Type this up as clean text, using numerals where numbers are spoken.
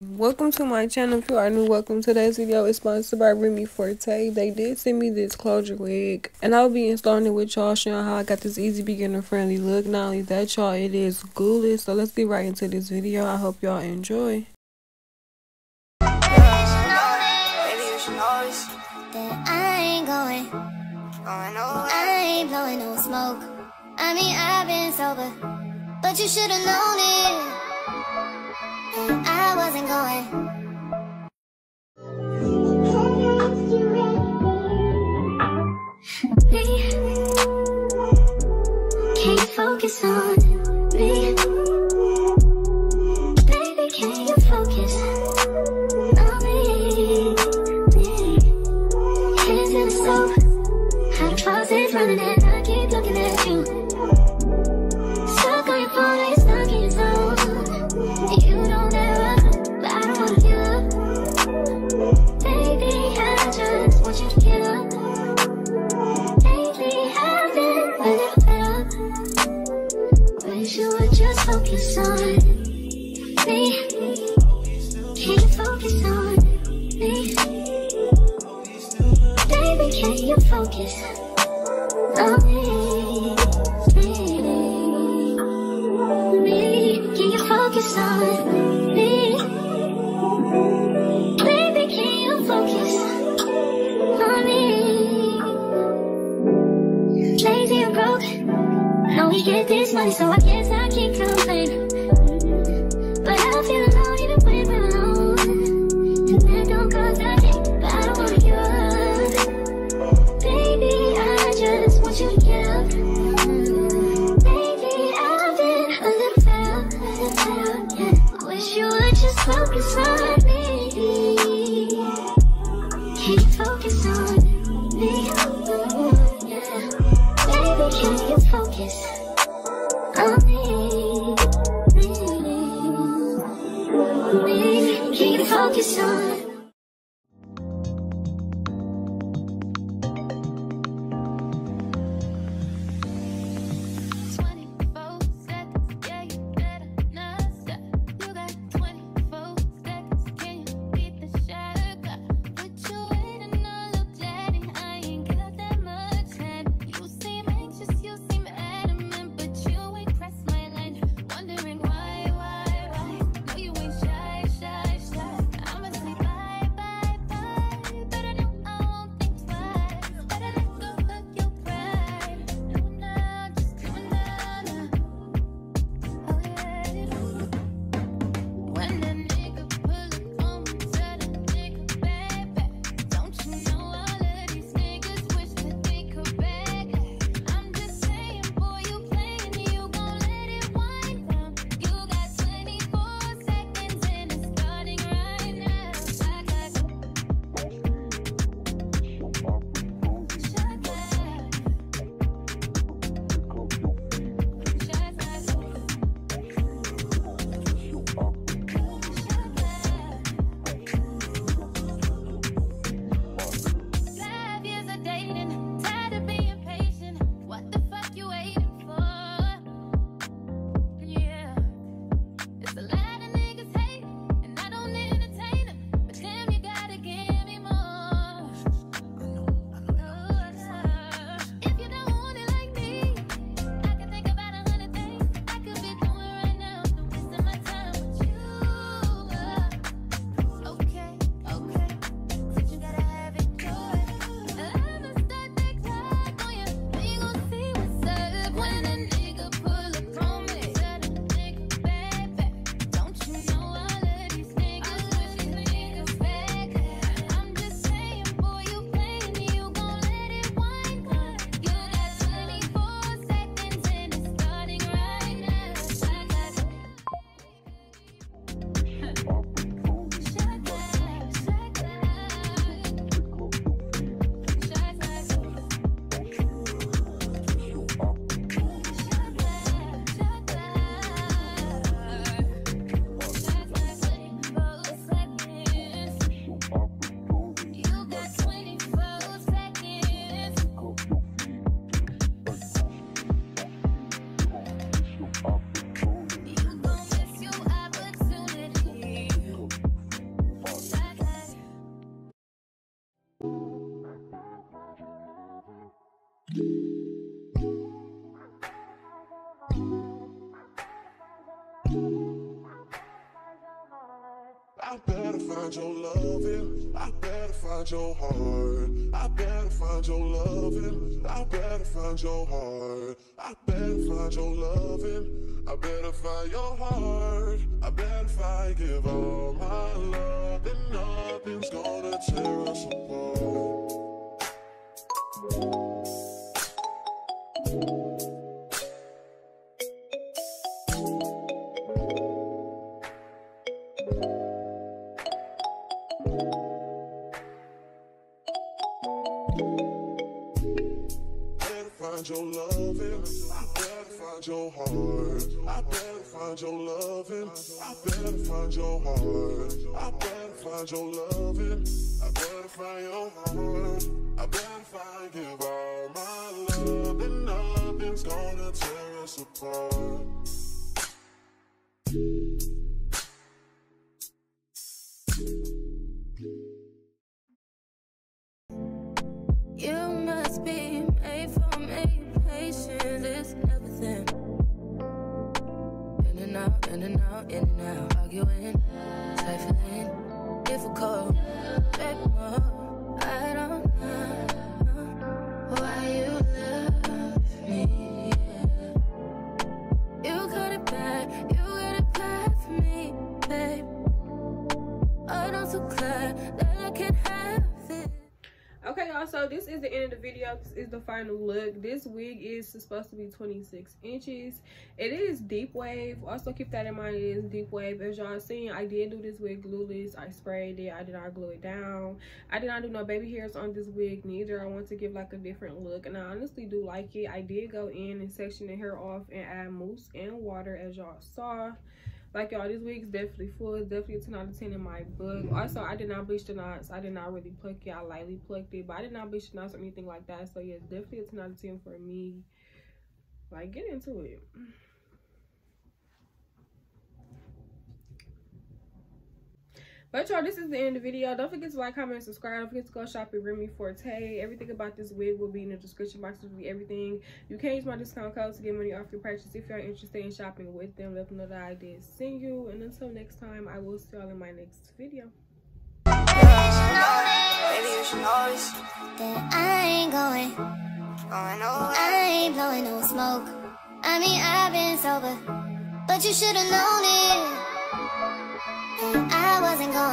Welcome to my channel. If you are new, welcome. Today's video is sponsored by Remy Forte. They did send me this closure wig, and I'll be installing it with y'all, showing how I got this easy beginner friendly look. Not only that, y'all, it is glueless. So let's get right into this video. I hope y'all enjoy. I ain't blowing no smoke. I mean, I've been sober, but you should've known it. I wasn't going. Me, can you focus on me? Baby, can you focus on me? Hands in the soap, how the faucet running and I keep looking at you. Stuck on your phone, you're stuck in your zone. You don't ever, but I don't wanna give up. Baby, I just want you to get up. Lately I've been a little better. Wish you would just focus on me. Can you focus on me? Baby, can you focus on me? Can you focus on me? Baby, can you focus on me? Lazy and broke, know we get this money, so I guess I can't complain. But I feel alone even when we're alone, and that don't cause nothing, but I don't wanna give up. Baby, I just want you to get up. Baby, I've been a little fed up. Wish you would just focus on me. Can you focus on me? Baby, can you focus on me? Can you focus on me? Sleep I better find your loving. I better find your heart. I better find your loving. I better find your heart. I better find your loving. I better find your heart. I better if I give all my love, then nothing's gonna tear us apart. Find your loving, I better find your heart. I better find your loving, I better find your heart. I better find your loving, I better find your heart. I better find, give all my love, and nothing's gonna tear us apart. You must be made for me. Patience is everything. In and out, in and out, in and out. Arguing, trifling, difficult. Baby, more. I don't know why you love me. You got it bad for me, babe. I'm so glad that I can have it. Okay, y'all, so this is the end of the video. This is the final look. This wig is supposed to be 26 inches. It is deep wave. Also keep that in mind, it is deep wave. As y'all seen, I did do this wig glueless. I sprayed it. I did not glue it down. I did not do no baby hairs on this wig neither. I want to give like a different look, and I honestly do like it. I did go in and section the hair off and add mousse and water, as y'all saw. Like, y'all, this wig is definitely full. It's definitely a 10 out of 10 in my book. Also, I did not bleach the knots. I did not really pluck it. I lightly plucked it, but I did not bleach the knots or anything like that. So yeah, it's definitely a 10 out of 10 for me. Like, get into it. But y'all, this is the end of the video. Don't forget to like, comment, and subscribe. Don't forget to go shop at Remy Forte. Everything about this wig will be in the description box. Will be everything. You can use my discount code to get money off your purchase if you're interested in shopping with them. Let them know that I did send you. And until next time, I will see y'all in my next video. Baby, you should know this. Then I ain't going nowhere. I ain't blowing no smoke. I mean, I've been sober, but you should've known it. And I wasn't going